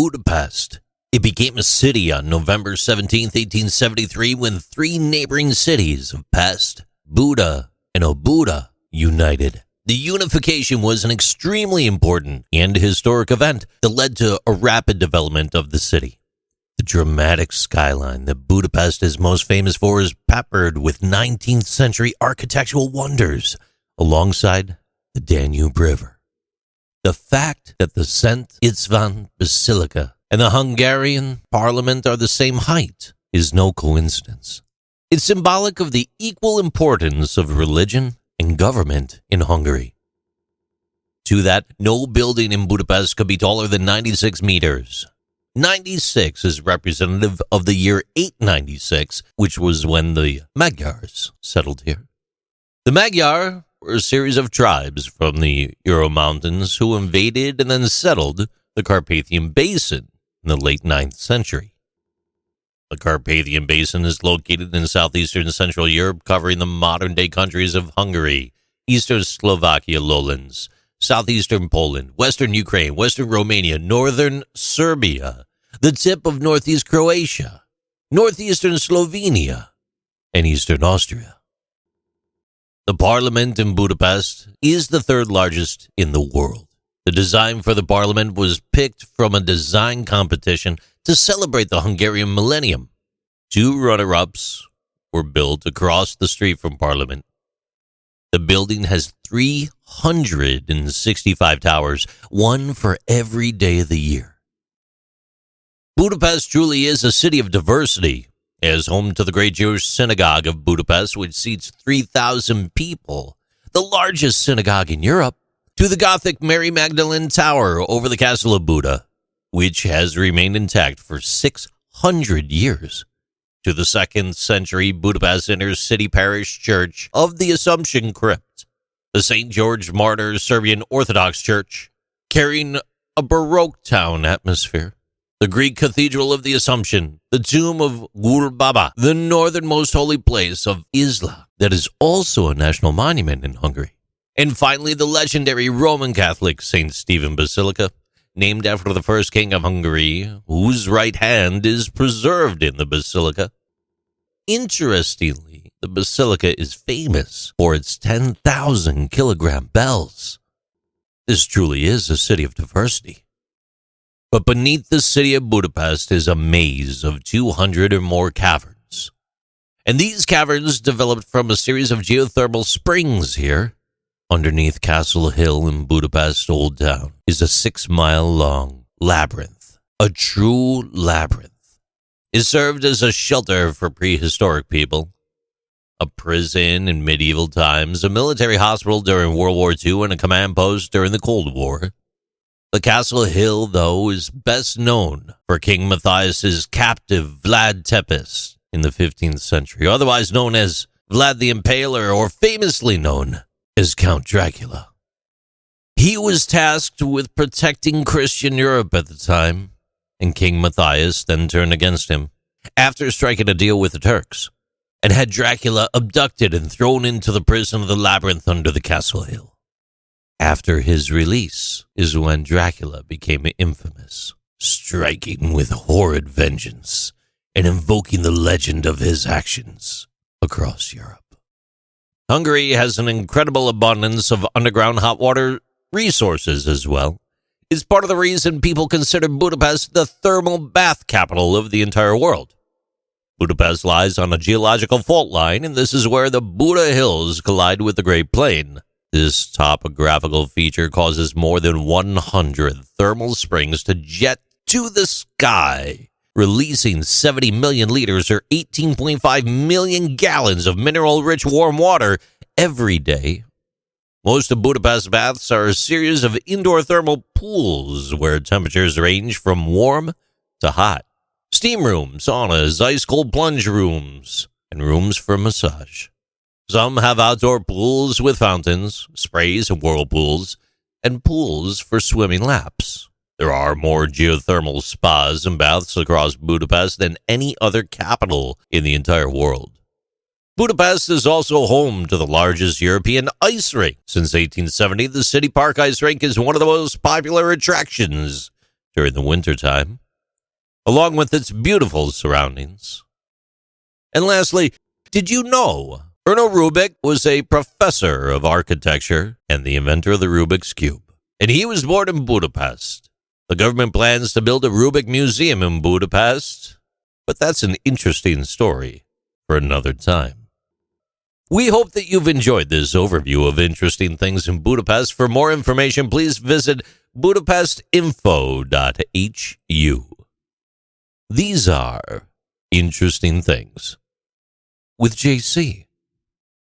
Budapest. It became a city on November 17, 1873, when three neighboring cities of Pest, Buda, and Obuda united. The unification was an extremely important and historic event that led to a rapid development of the city. The dramatic skyline that Budapest is most famous for is peppered with 19th century architectural wonders alongside the Danube River. The fact that the Szent István Basilica and the Hungarian parliament are the same height is no coincidence. It's symbolic of the equal importance of religion and government in Hungary. To that, no building in Budapest could be taller than 96 meters. 96 is representative of the year 896, which was when the Magyars settled here. The Magyar were a series of tribes from the Ural Mountains who invaded and then settled the Carpathian Basin in the late 9th century. The Carpathian Basin is located in southeastern Central Europe, covering the modern-day countries of Hungary, eastern Slovakia lowlands, southeastern Poland, western Ukraine, western Romania, northern Serbia, the tip of northeast Croatia, northeastern Slovenia, and eastern Austria. The parliament in Budapest is the third largest in the world. The design for the parliament was picked from a design competition to celebrate the Hungarian millennium. Two runner-ups were built across the street from Parliament. The building has 365 towers, one for every day of the year. Budapest truly is a city of diversity. As home to the Great Jewish Synagogue of Budapest, which seats 3,000 people, the largest synagogue in Europe, to the Gothic Mary Magdalene Tower over the Castle of Buda, which has remained intact for 600 years, to the 2nd century Budapest Inner City Parish Church of the Assumption Crypt, the St. George Martyr Serbian Orthodox Church, carrying a Baroque town atmosphere, the Greek Cathedral of the Assumption, the tomb of Gul Baba, the northernmost holy place of Isla, that is also a national monument in Hungary. And finally, the legendary Roman Catholic St. Stephen Basilica, named after the first king of Hungary, whose right hand is preserved in the basilica. Interestingly, the basilica is famous for its 10,000 kilogram bells. This truly is a city of diversity. But beneath the city of Budapest is a maze of 200 or more caverns. And these caverns developed from a series of geothermal springs here. Underneath Castle Hill in Budapest Old Town is a 6-mile-long labyrinth. A true labyrinth. It served as a shelter for prehistoric people, a prison in medieval times, a military hospital during World War II, and a command post during the Cold War. The Castle Hill, though, is best known for King Matthias's captive Vlad Tepes in the 15th century, otherwise known as Vlad the Impaler, or famously known as Count Dracula. He was tasked with protecting Christian Europe at the time, and King Matthias then turned against him after striking a deal with the Turks, and had Dracula abducted and thrown into the prison of the labyrinth under the Castle Hill. After his release is when Dracula became infamous, striking with horrid vengeance and invoking the legend of his actions across Europe. Hungary has an incredible abundance of underground hot water resources as well. It's part of the reason people consider Budapest the thermal bath capital of the entire world. Budapest lies on a geological fault line, and this is where the Buda Hills collide with the Great Plain. This topographical feature causes more than 100 thermal springs to jet to the sky, releasing 70 million liters or 18.5 million gallons of mineral-rich warm water every day. Most of Budapest baths are a series of indoor thermal pools where temperatures range from warm to hot. Steam rooms, saunas, ice-cold plunge rooms, and rooms for massage. Some have outdoor pools with fountains, sprays and whirlpools, and pools for swimming laps. There are more geothermal spas and baths across Budapest than any other capital in the entire world. Budapest is also home to the largest European ice rink. Since 1870, the City Park Ice Rink is one of the most popular attractions during the wintertime, along with its beautiful surroundings. And lastly, did you know Erno Rubik was a professor of architecture and the inventor of the Rubik's Cube? And he was born in Budapest. The government plans to build a Rubik museum in Budapest, but that's an interesting story for another time. We hope that you've enjoyed this overview of interesting things in Budapest. For more information, please visit budapestinfo.hu. These are interesting things with JC.